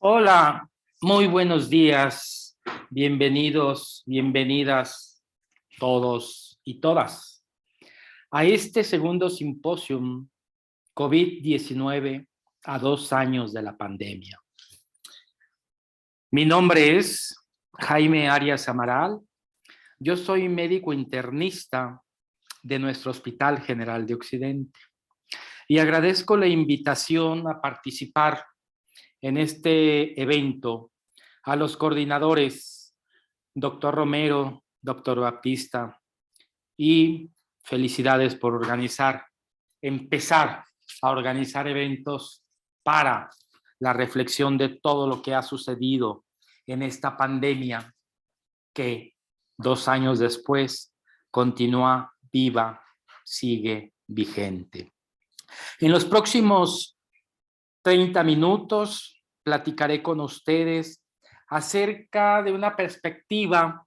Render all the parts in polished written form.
Hola, muy buenos días, bienvenidos, bienvenidas todos y todas a este segundo simposium COVID-19 a 2 años de la pandemia. Mi nombre es Jaime Arias Amaral, yo soy médico internista de nuestro Hospital General de Occidente y agradezco la invitación a participar en este evento a los coordinadores, doctor Romero, doctor Baptista, y felicidades por empezar a organizar eventos para la reflexión de todo lo que ha sucedido en esta pandemia que 2 años después continúa viva, sigue vigente. En los próximos 30 minutos platicaré con ustedes acerca de una perspectiva,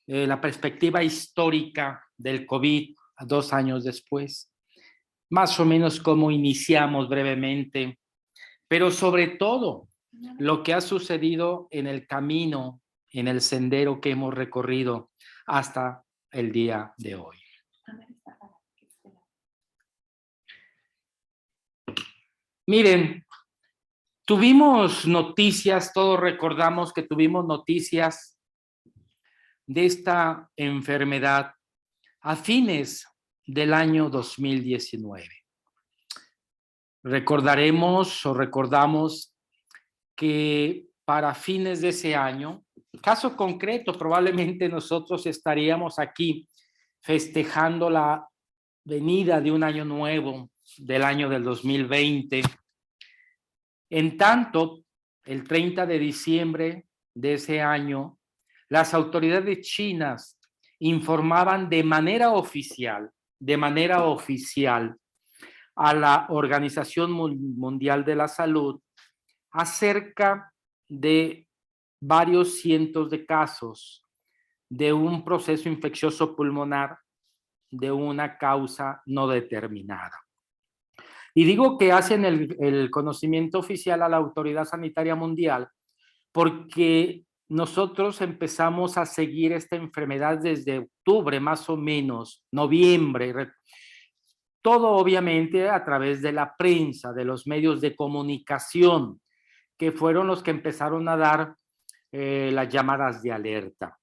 la perspectiva histórica del COVID 2 años después, más o menos cómo iniciamos brevemente, pero sobre todo lo que ha sucedido en el camino, en el sendero que hemos recorrido hasta el día de hoy. Miren, tuvimos noticias, todos recordamos que tuvimos noticias de esta enfermedad a fines del año 2019. Recordamos que para fines de ese año, caso concreto, probablemente nosotros estaríamos aquí festejando la venida de un año nuevo, del año del 2020. En tanto, el 30 de diciembre de ese año, las autoridades chinas informaban de manera oficial a la Organización Mundial de la Salud acerca de varios cientos de casos de un proceso infeccioso pulmonar de una causa no determinada. Y digo que hacen el conocimiento oficial a la Autoridad Sanitaria Mundial porque nosotros empezamos a seguir esta enfermedad desde octubre, más o menos, noviembre, todo obviamente a través de la prensa, de los medios de comunicación, que fueron los que empezaron a dar las llamadas de alerta.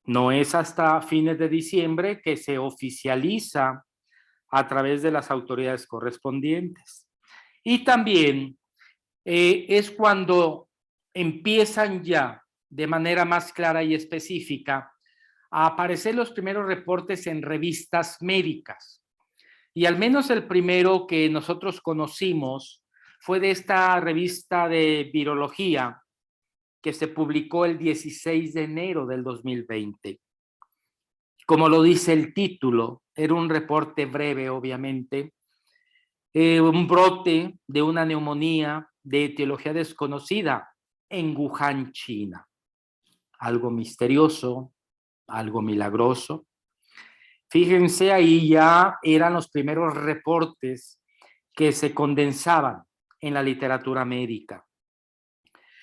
No es hasta fines de diciembre que se oficializa a través de las autoridades correspondientes. Y también es cuando empiezan ya de manera más clara y específica a aparecer los primeros reportes en revistas médicas. Y al menos el primero que nosotros conocimos fue de esta revista de virología que se publicó el 16 de enero del 2020. Como lo dice el título, era un reporte breve, obviamente, un brote de una neumonía de etiología desconocida en Wuhan, China. Algo misterioso, algo milagroso. Fíjense, ahí ya eran los primeros reportes que se condensaban en la literatura médica.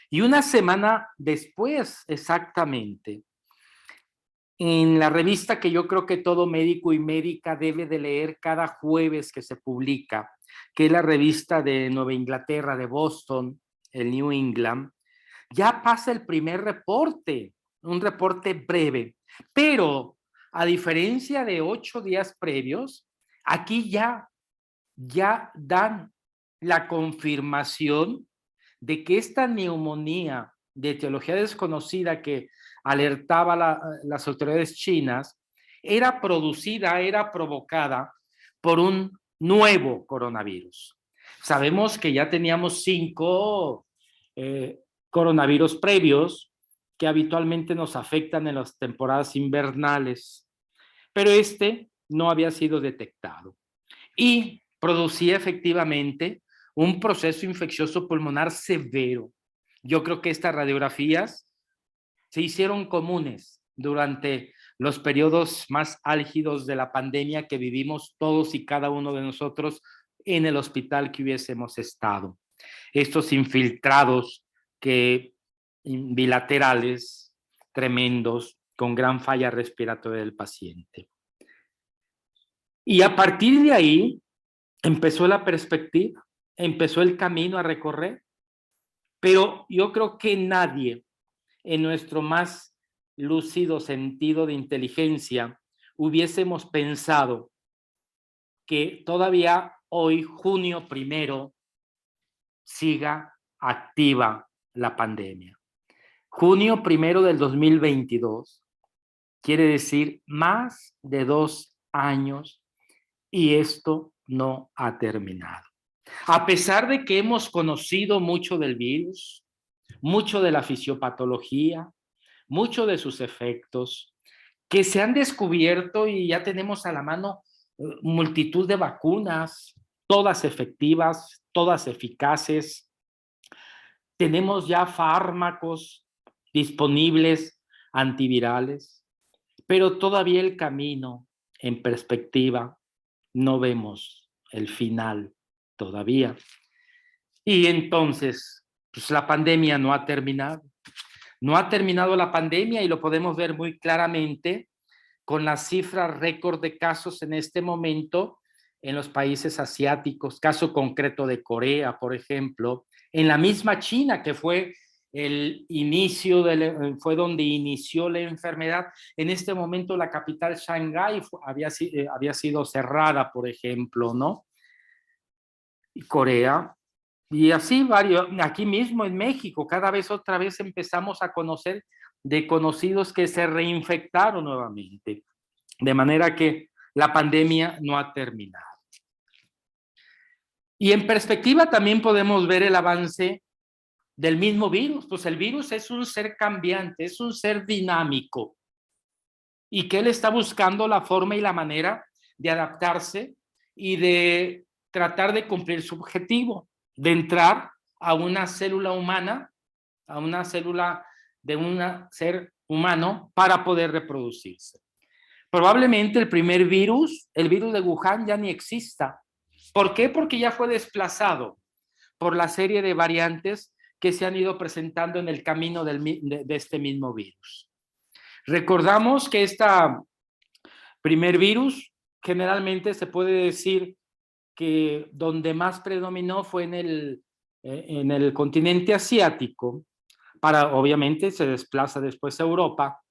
Y una semana después, exactamente, en la revista que yo creo que todo médico y médica debe de leer cada jueves que se publica, que es la revista de Nueva Inglaterra, de Boston, el New England, ya pasa el primer reporte, un reporte breve, pero a diferencia de 8 días previos, aquí ya dan la confirmación de que esta neumonía de etiología desconocida que alertaba las autoridades chinas era provocada por un nuevo coronavirus. Sabemos que ya teníamos 5 coronavirus previos que habitualmente nos afectan en las temporadas invernales, pero este no había sido detectado y producía efectivamente un proceso infeccioso pulmonar severo. Yo creo que estas radiografías se hicieron comunes durante los periodos más álgidos de la pandemia que vivimos todos y cada uno de nosotros en el hospital que hubiésemos estado. Estos infiltrados bilaterales tremendos con gran falla respiratoria del paciente. Y a partir de ahí empezó la perspectiva, empezó el camino a recorrer, pero yo creo que nadie en nuestro más lúcido sentido de inteligencia hubiésemos pensado que todavía hoy, junio 1, siga activa la pandemia. Junio 1 del 2022 quiere decir más de 2 años y esto no ha terminado. A pesar de que hemos conocido mucho del virus, mucho de la fisiopatología, mucho de sus efectos, que se han descubierto y ya tenemos a la mano multitud de vacunas, todas efectivas, todas eficaces. Tenemos ya fármacos disponibles antivirales, pero todavía el camino en perspectiva no vemos el final todavía. Y entonces, pues la pandemia no ha terminado. No ha terminado la pandemia y lo podemos ver muy claramente con las cifras récord de casos en este momento en los países asiáticos, caso concreto de Corea, por ejemplo, en la misma China, que fue el inicio, fue donde inició la enfermedad. En este momento la capital Shanghái había sido cerrada, por ejemplo, ¿no? Y Corea, y así varios, aquí mismo en México, cada vez otra vez empezamos a conocer de conocidos que se reinfectaron nuevamente. De manera que la pandemia no ha terminado. Y en perspectiva también podemos ver el avance del mismo virus. Pues el virus es un ser cambiante, es un ser dinámico. Y que él está buscando la forma y la manera de adaptarse y de tratar de cumplir su objetivo, de entrar a una célula humana, a una célula de un ser humano para poder reproducirse. Probablemente el primer virus, el virus de Wuhan, ya ni exista. ¿Por qué? Porque ya fue desplazado por la serie de variantes que se han ido presentando en el camino de este mismo virus. Recordamos que este primer virus generalmente se puede decir que donde más predominó fue en el continente asiático, obviamente se desplaza después a Europa,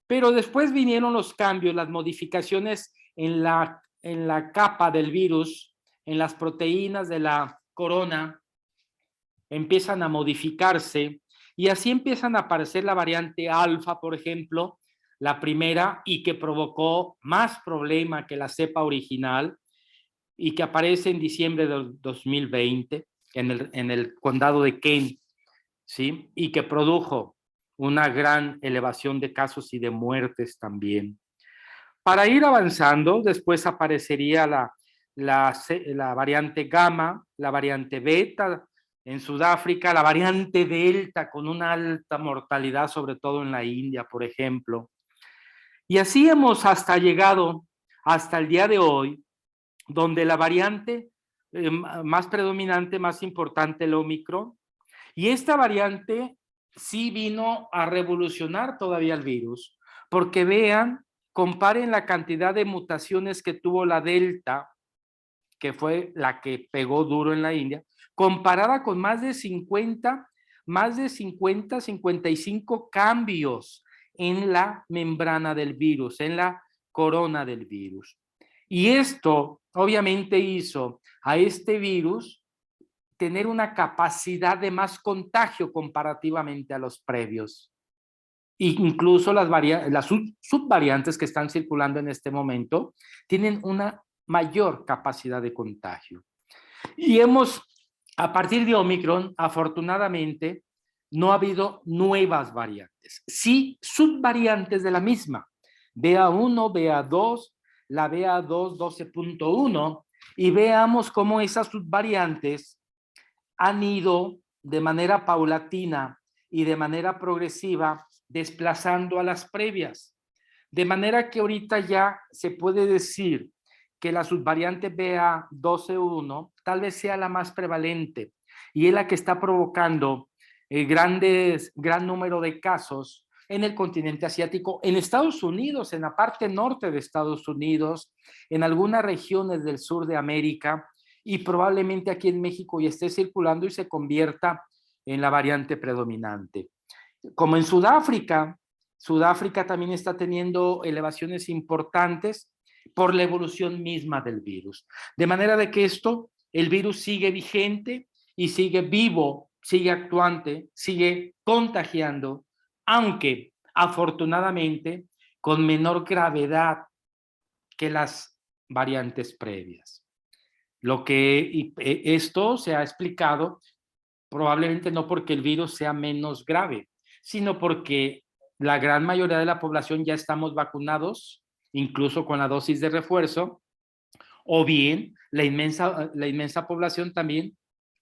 pero después vinieron los cambios, las modificaciones en la capa del virus, en las proteínas de la corona, empiezan a modificarse y así empiezan a aparecer la variante alfa, por ejemplo, la primera, y que provocó más problema que la cepa original y que aparece en diciembre del 2020 en el condado de Kent, ¿sí? Y que produjo una gran elevación de casos y de muertes también. Para ir avanzando, después aparecería la variante gamma, la variante beta en Sudáfrica, la variante delta con una alta mortalidad, sobre todo en la India, por ejemplo. Y así hemos hasta llegado hasta el día de hoy, donde la variante más predominante, más importante, el Omicron, y esta variante sí vino a revolucionar todavía el virus, porque vean, comparen la cantidad de mutaciones que tuvo la Delta, que fue la que pegó duro en la India, comparada con más de 55 cambios en la membrana del virus, en la corona del virus. Y esto obviamente hizo a este virus tener una capacidad de más contagio comparativamente a los previos. Incluso las subvariantes que están circulando en este momento tienen una mayor capacidad de contagio. Y a partir de Omicron, afortunadamente, no ha habido nuevas variantes. Sí, subvariantes de la misma. BA1, BA2, la BA2 12.1, y veamos cómo esas subvariantes han ido de manera paulatina y de manera progresiva desplazando a las previas. De manera que ahorita ya se puede decir que la subvariante BA12.1 tal vez sea la más prevalente y es la que está provocando gran número de casos en el continente asiático, en Estados Unidos, en la parte norte de Estados Unidos, en algunas regiones del sur de América, y probablemente aquí en México ya esté circulando y se convierta en la variante predominante. Como en Sudáfrica, Sudáfrica también está teniendo elevaciones importantes por la evolución misma del virus. De manera de que el virus sigue vigente y sigue vivo, sigue actuante, sigue contagiando, aunque afortunadamente con menor gravedad que las variantes previas. Esto se ha explicado probablemente no porque el virus sea menos grave, sino porque la gran mayoría de la población ya estamos vacunados, incluso con la dosis de refuerzo, o bien la inmensa población también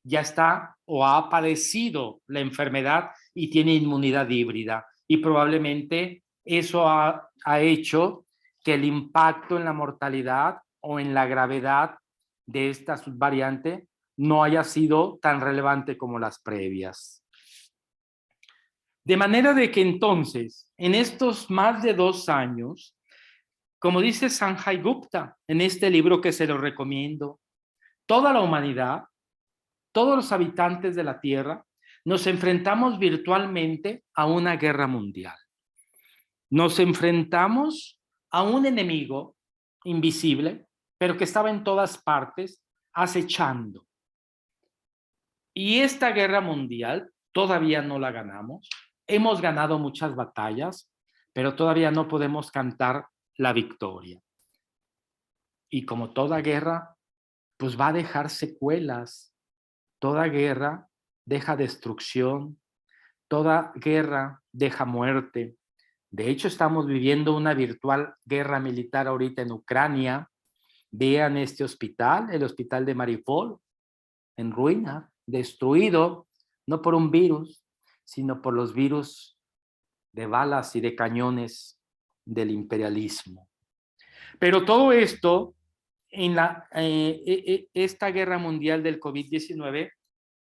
ya está o ha padecido la enfermedad y tiene inmunidad híbrida. Y probablemente eso ha hecho que el impacto en la mortalidad o en la gravedad de esta subvariante no haya sido tan relevante como las previas. De manera de que entonces, en estos más de 2 años, como dice Sanjay Gupta en este libro que se lo recomiendo, toda la humanidad, todos los habitantes de la Tierra, nos enfrentamos virtualmente a una guerra mundial. Nos enfrentamos a un enemigo invisible, pero que estaba en todas partes, acechando. Y esta guerra mundial todavía no la ganamos. Hemos ganado muchas batallas, pero todavía no podemos cantar la victoria. Y como toda guerra, pues va a dejar secuelas. Toda guerra deja destrucción, toda guerra deja muerte. De hecho, estamos viviendo una virtual guerra militar ahorita en Ucrania. Vean este hospital, el hospital de Mariupol, en ruina, destruido, no por un virus, sino por los virus de balas y de cañones del imperialismo. Pero todo esto, esta guerra mundial del COVID-19,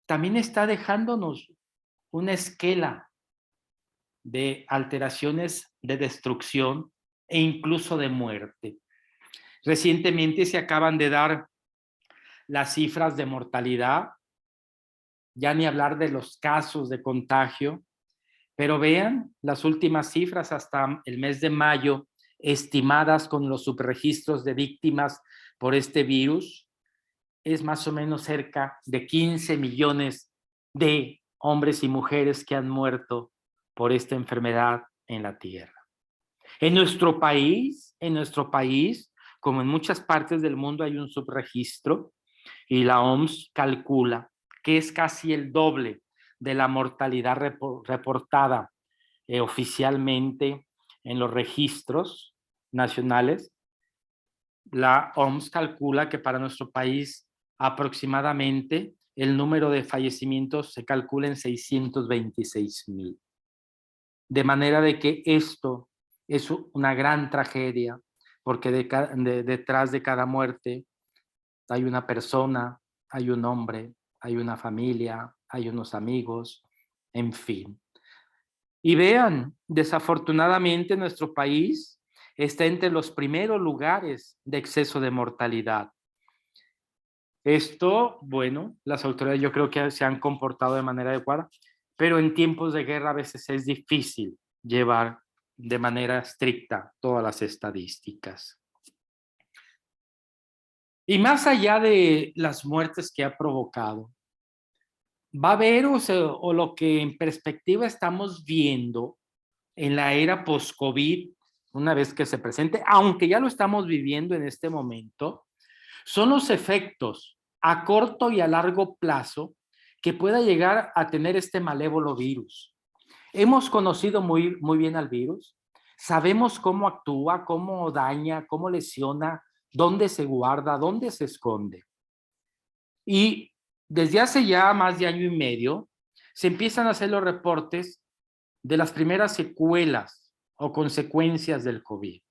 también está dejándonos una esquela de alteraciones de destrucción e incluso de muerte. Recientemente se acaban de dar las cifras de mortalidad, ya ni hablar de los casos de contagio, pero vean las últimas cifras hasta el mes de mayo, estimadas con los subregistros de víctimas por este virus, es más o menos cerca de 15 millones de hombres y mujeres que han muerto por esta enfermedad en la Tierra. En nuestro país, como en muchas partes del mundo, hay un subregistro y la OMS calcula que es casi el doble de la mortalidad reportada oficialmente en los registros nacionales. La OMS calcula que para nuestro país aproximadamente el número de fallecimientos se calcula en 626,000. De manera de que esto es una gran tragedia, porque detrás de cada muerte hay una persona, hay un hombre, hay una familia, hay unos amigos, en fin. Y vean, desafortunadamente nuestro país está entre los primeros lugares de exceso de mortalidad. Esto, bueno, las autoridades yo creo que se han comportado de manera adecuada, pero en tiempos de guerra a veces es difícil llevar de manera estricta todas las estadísticas. Y más allá de las muertes que ha provocado, va a haber, o lo que en perspectiva estamos viendo en la era post-COVID, una vez que se presente, aunque ya lo estamos viviendo en este momento, son los efectos a corto y a largo plazo que pueda llegar a tener este malévolo virus. Hemos conocido muy bien al virus, sabemos cómo actúa, cómo daña, cómo lesiona, dónde se guarda, dónde se esconde. Y desde hace ya más de año y medio, se empiezan a hacer los reportes de las primeras secuelas o consecuencias del COVID.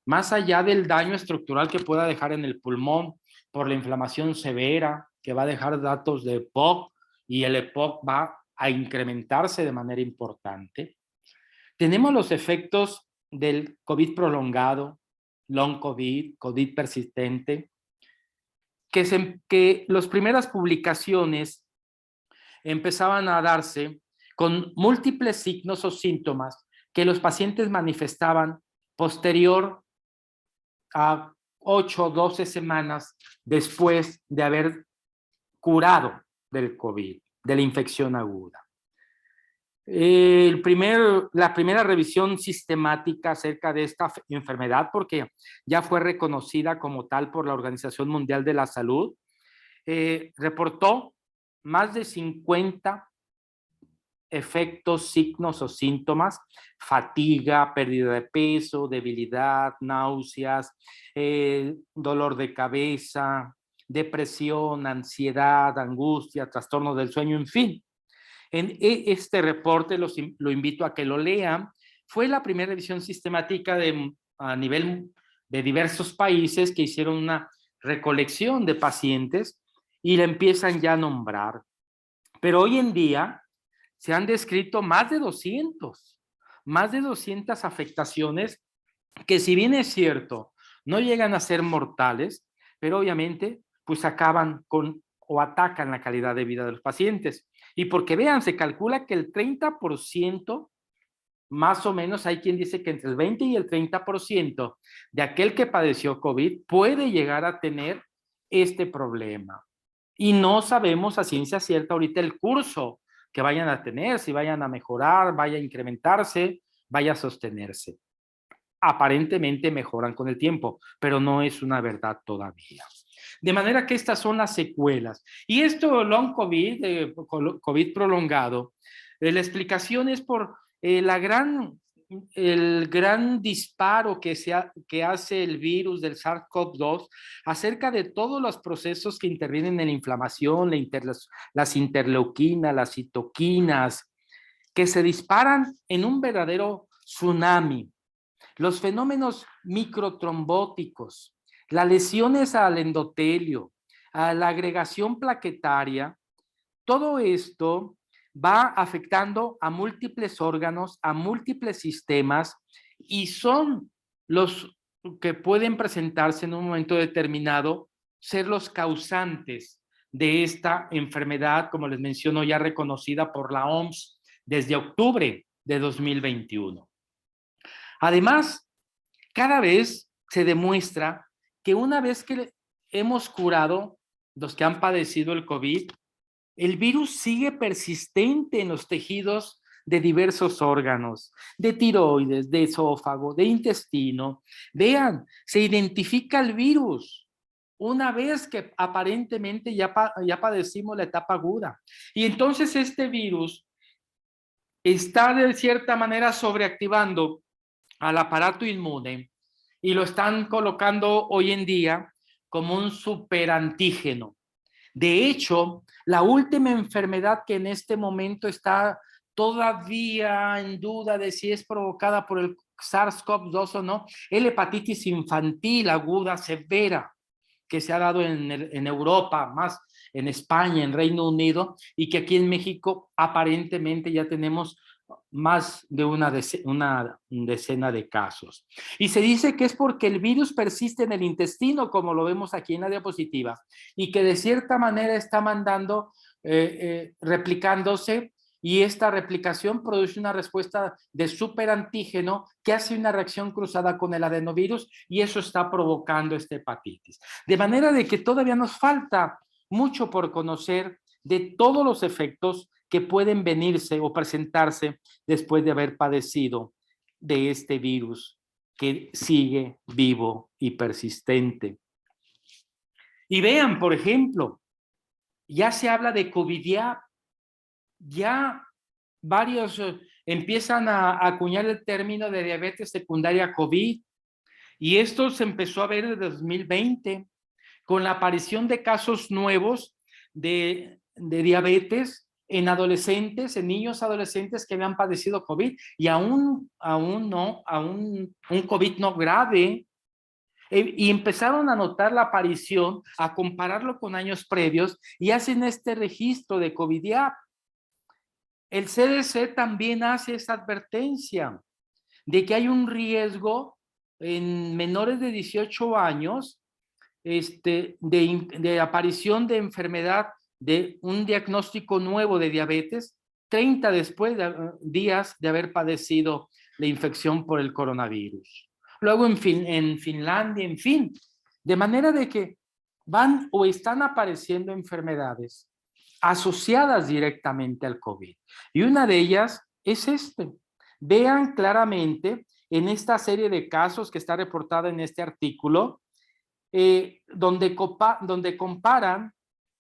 Más allá del daño estructural que pueda dejar en el pulmón por la inflamación severa, que va a dejar datos de POC y el EPOC va a incrementarse de manera importante. Tenemos los efectos del COVID prolongado, long COVID, COVID persistente, que las primeras publicaciones empezaban a darse con múltiples signos o síntomas que los pacientes manifestaban posterior a 8 o 12 semanas después de haber curado del COVID, de la infección aguda. La primera revisión sistemática acerca de esta enfermedad, porque ya fue reconocida como tal por la Organización Mundial de la Salud, reportó más de 50 efectos, signos o síntomas: fatiga, pérdida de peso, debilidad, náuseas, dolor de cabeza, depresión, ansiedad, angustia, trastorno del sueño, en fin. En este reporte lo invito a que lo lean. Fue la primera revisión sistemática a nivel de diversos países que hicieron una recolección de pacientes y la empiezan ya a nombrar. Pero hoy en día se han descrito más de 200 afectaciones que, si bien es cierto, no llegan a ser mortales, pero obviamente pues acaban con o atacan la calidad de vida de los pacientes. Y porque vean, se calcula que el 30%, más o menos, hay quien dice que entre el 20 y el 30% de aquel que padeció COVID puede llegar a tener este problema. Y no sabemos a ciencia cierta ahorita el curso que vayan a tener, si vayan a mejorar, vaya a incrementarse, vaya a sostenerse. Aparentemente mejoran con el tiempo, pero no es una verdad todavía. De manera que estas son las secuelas. Y esto, long COVID, COVID prolongado, la explicación es por el gran disparo que hace el virus del SARS-CoV-2 acerca de todos los procesos que intervienen en la inflamación, las interleuquinas, las citoquinas, que se disparan en un verdadero tsunami. Los fenómenos microtrombóticos, las lesiones al endotelio, a la agregación plaquetaria, todo esto va afectando a múltiples órganos, a múltiples sistemas, y son los que pueden presentarse en un momento determinado, ser los causantes de esta enfermedad, como les menciono, ya reconocida por la OMS desde octubre de 2021. Además, cada vez se demuestra que una vez que hemos curado los que han padecido el COVID, el virus sigue persistente en los tejidos de diversos órganos, de tiroides, de esófago, de intestino. Vean, se identifica el virus una vez que aparentemente ya padecimos la etapa aguda. Y entonces este virus está de cierta manera sobreactivando al aparato inmune y lo están colocando hoy en día como un superantígeno. De hecho, la última enfermedad que en este momento está todavía en duda de si es provocada por el SARS-CoV-2 o no, es la hepatitis infantil aguda severa, que se ha dado en Europa, más en España, en Reino Unido, y que aquí en México aparentemente ya tenemos más de una decena de casos. Y se dice que es porque el virus persiste en el intestino, como lo vemos aquí en la diapositiva, y que de cierta manera está replicándose, y esta replicación produce una respuesta de superantígeno que hace una reacción cruzada con el adenovirus, y eso está provocando esta hepatitis. De manera de que todavía nos falta mucho por conocer de todos los efectos que pueden venirse o presentarse después de haber padecido de este virus que sigue vivo y persistente. Y vean, por ejemplo, ya se habla de COVIDiap, ya varios empiezan a acuñar el término de diabetes secundaria COVID, y esto se empezó a ver en 2020 con la aparición de casos nuevos de diabetes en adolescentes, en niños adolescentes que habían padecido COVID, y un COVID no grave, Y empezaron a notar la aparición, a compararlo con años previos y hacen este registro de COVIDIAP. El CDC también hace esa advertencia de que hay un riesgo en menores de 18 años de aparición de enfermedad, de un diagnóstico nuevo de diabetes 30 días de haber padecido la infección por el coronavirus. Luego en Finlandia, en fin, de manera de que van o están apareciendo enfermedades asociadas directamente al COVID. Y una de ellas es Vean claramente en esta serie de casos que está reportada en este artículo, donde comparan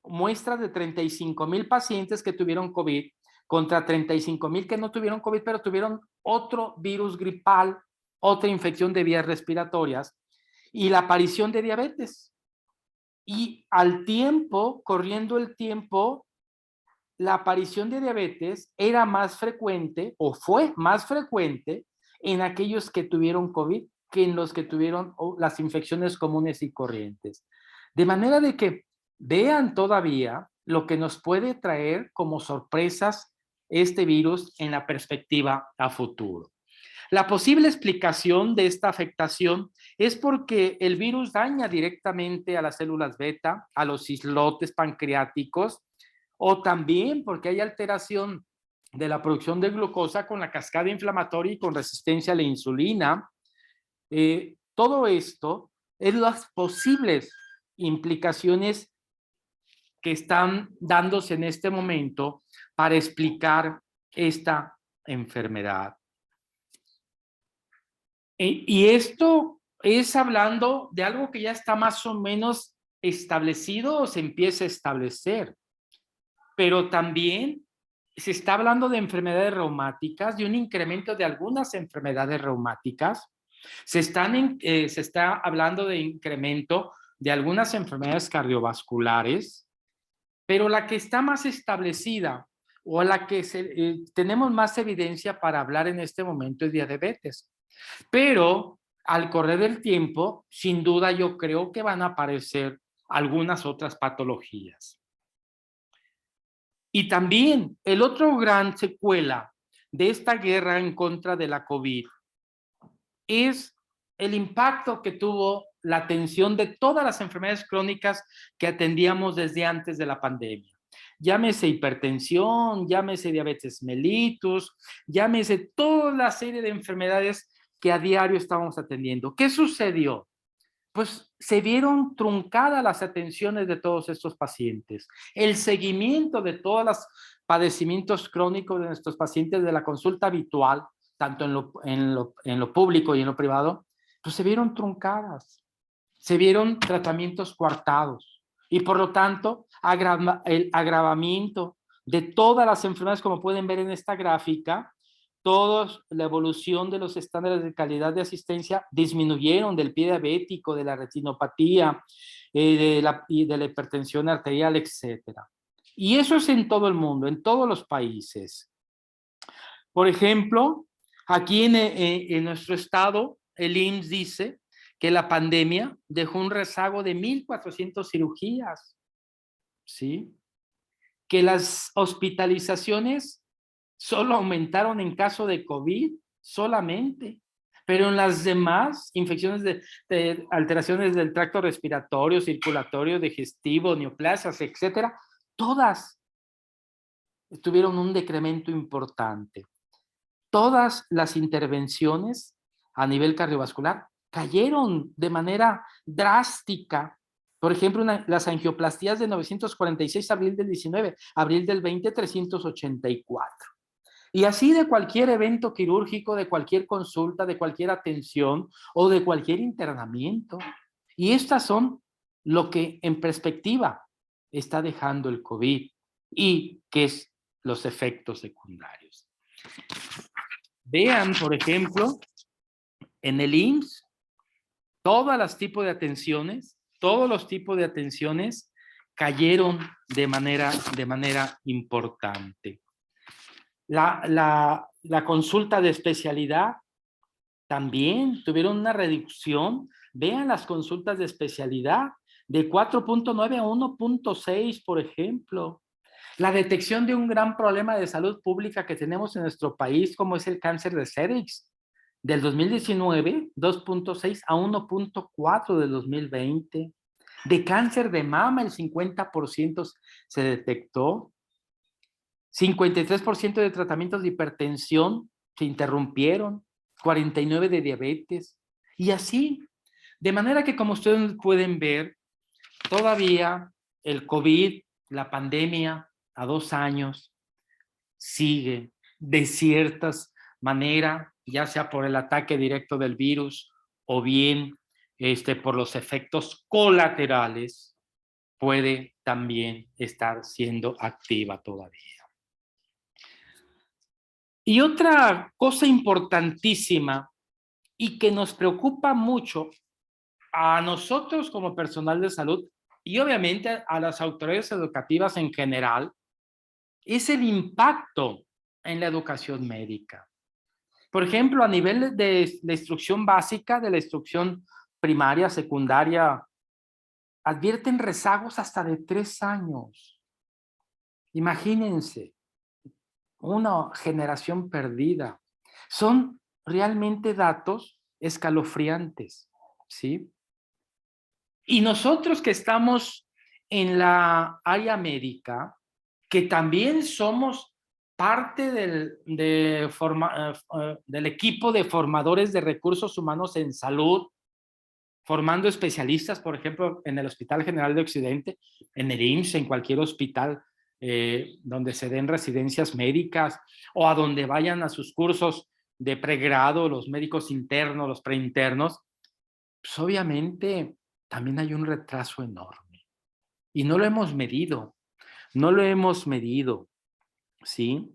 muestras de 35,000 pacientes que tuvieron COVID contra 35,000 que no tuvieron COVID, pero tuvieron otro virus gripal, otra infección de vías respiratorias y la aparición de diabetes. Y al tiempo, corriendo el tiempo, la aparición de diabetes era más frecuente o fue más frecuente en aquellos que tuvieron COVID que en los que tuvieron las infecciones comunes y corrientes. De manera de que vean todavía lo que nos puede traer como sorpresas este virus en la perspectiva a futuro. La posible explicación de esta afectación es porque el virus daña directamente a las células beta, a los islotes pancreáticos, o también porque hay alteración de la producción de glucosa con la cascada inflamatoria y con resistencia a la insulina. Todo esto es las posibles implicaciones que están dándose en este momento para explicar esta enfermedad. Y esto es hablando de algo que ya está más o menos establecido o se empieza a establecer, pero también se está hablando de enfermedades reumáticas, de un incremento de algunas enfermedades reumáticas. Se está hablando de incremento de algunas enfermedades cardiovasculares, pero la que está más establecida o la que tenemos más evidencia para hablar en este momento es diabetes. Pero al correr del tiempo, sin duda yo creo que van a aparecer algunas otras patologías. Y también el otro gran secuela de esta guerra en contra de la COVID es el impacto que tuvo la atención de todas las enfermedades crónicas que atendíamos desde antes de la pandemia. Llámese hipertensión, llámese diabetes mellitus, llámese toda la serie de enfermedades que a diario estábamos atendiendo. ¿Qué sucedió? Pues se vieron truncadas las atenciones de todos estos pacientes. El seguimiento de todos los padecimientos crónicos de nuestros pacientes de la consulta habitual, tanto en lo público y en lo privado, pues se vieron truncadas. Se vieron tratamientos coartados. Y por lo tanto, el agravamiento de todas las enfermedades, como pueden ver en esta gráfica, la evolución de los estándares de calidad de asistencia disminuyeron del pie diabético, de la retinopatía, de la hipertensión arterial, etc. Y eso es en todo el mundo, en todos los países. Por ejemplo, aquí en nuestro estado, el IMSS dice que la pandemia dejó un rezago de 1,400 cirugías, ¿sí? Que las hospitalizaciones solo aumentaron en caso de COVID solamente, pero en las demás infecciones de alteraciones del tracto respiratorio, circulatorio, digestivo, neoplasias, etcétera, todas tuvieron un decremento importante. Todas las intervenciones a nivel cardiovascular cayeron de manera drástica. Por ejemplo, las angioplastías de 946 abril del 19, abril del 20, 384. Y así de cualquier evento quirúrgico, de cualquier consulta, de cualquier atención o de cualquier internamiento. Y estas son lo que en perspectiva está dejando el COVID y que es los efectos secundarios. Vean, por ejemplo, en el IMSS, todos los tipos de atenciones cayeron de manera importante. La consulta de especialidad también tuvieron una reducción Vean las consultas de especialidad de 4.9 a 1.6, por ejemplo. La detección de un gran problema de salud pública que tenemos en nuestro país, como es el cáncer de cervix, del 2019, 2.6 a 1.4 del 2020. De cáncer de mama, el 50% se detectó. 53% de tratamientos de hipertensión se interrumpieron. 49% de diabetes. Y así, de manera que como ustedes pueden ver, todavía el COVID, la pandemia a 2 años, sigue de cierta manera, ya sea por el ataque directo del virus o bien por los efectos colaterales, puede también estar siendo activa todavía. Y otra cosa importantísima y que nos preocupa mucho a nosotros como personal de salud y obviamente a las autoridades educativas en general, es el impacto en la educación médica. Por ejemplo, a nivel de la instrucción básica, de la instrucción primaria, secundaria, advierten rezagos hasta de 3 años. Imagínense, una generación perdida. Son realmente datos escalofriantes, ¿sí? Y nosotros que estamos en la área médica, que también somos parte del equipo de formadores de recursos humanos en salud, formando especialistas, por ejemplo, en el Hospital General de Occidente, en el IMSS, en cualquier hospital donde se den residencias médicas o a donde vayan a sus cursos de pregrado, los médicos internos, los preinternos, pues obviamente también hay un retraso enorme. Y no lo hemos medido, no lo hemos medido, ¿sí?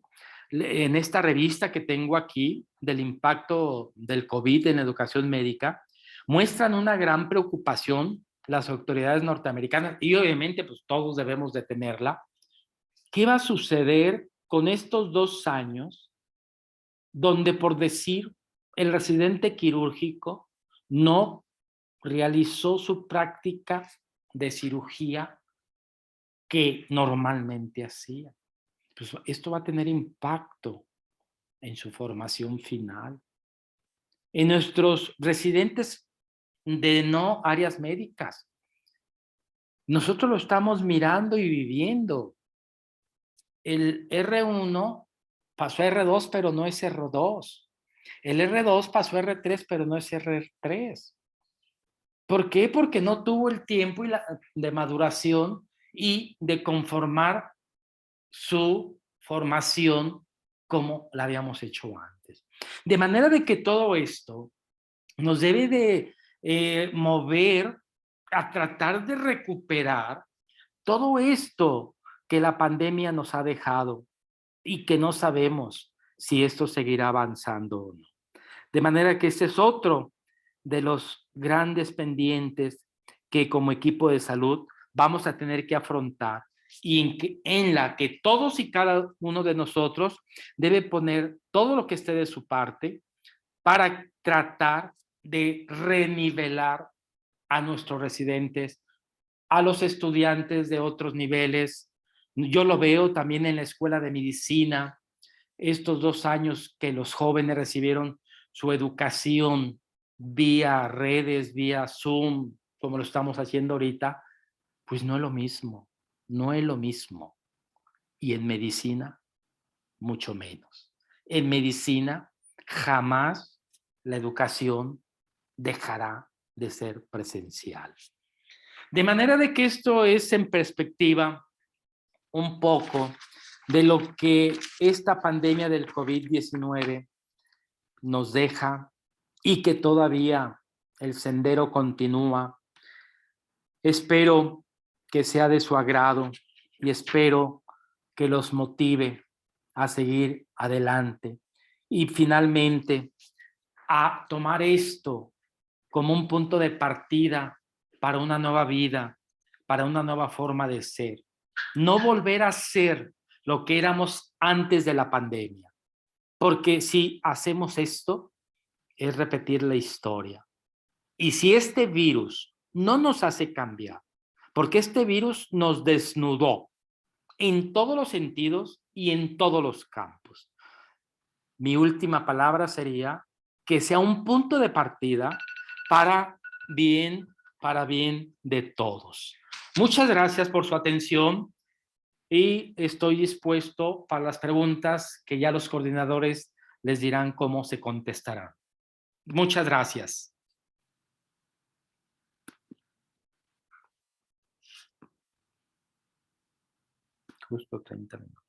En esta revista que tengo aquí del impacto del COVID en la educación médica, muestran una gran preocupación las autoridades norteamericanas y obviamente pues todos debemos de tenerla. ¿Qué va a suceder con estos 2 años donde, por decir, el residente quirúrgico no realizó su práctica de cirugía que normalmente hacía? Pues esto va a tener impacto en su formación final. En nuestros residentes de no áreas médicas, nosotros lo estamos mirando y viviendo. El R1 pasó a R2, pero no es R2. El R2 pasó a R3, pero no es R3. ¿Por qué? Porque no tuvo el tiempo de maduración y de conformar su formación como la habíamos hecho antes. De manera de que todo esto nos debe de mover a tratar de recuperar todo esto que la pandemia nos ha dejado y que no sabemos si esto seguirá avanzando o no. De manera que ese es otro de los grandes pendientes que como equipo de salud vamos a tener que afrontar y en la que todos y cada uno de nosotros debe poner todo lo que esté de su parte para tratar de renivelar a nuestros residentes, a los estudiantes de otros niveles. Yo lo veo también en la escuela de medicina, estos 2 años que los jóvenes recibieron su educación vía redes, vía Zoom, como lo estamos haciendo ahorita, pues no es lo mismo, no es lo mismo. Y en medicina, mucho menos. En medicina, jamás la educación dejará de ser presencial. De manera de que esto es en perspectiva un poco de lo que esta pandemia del COVID-19 nos deja y que todavía el sendero continúa. Espero que sea de su agrado y espero que los motive a seguir adelante y finalmente a tomar esto como un punto de partida para una nueva vida, para una nueva forma de ser. No volver a ser lo que éramos antes de la pandemia, porque si hacemos esto, es repetir la historia. Y si este virus no nos hace cambiar, porque este virus nos desnudó en todos los sentidos y en todos los campos. Mi última palabra sería que sea un punto de partida para bien de todos. Muchas gracias por su atención y estoy dispuesto para las preguntas que ya los coordinadores les dirán cómo se contestarán. Muchas gracias. Justo 30 minutos.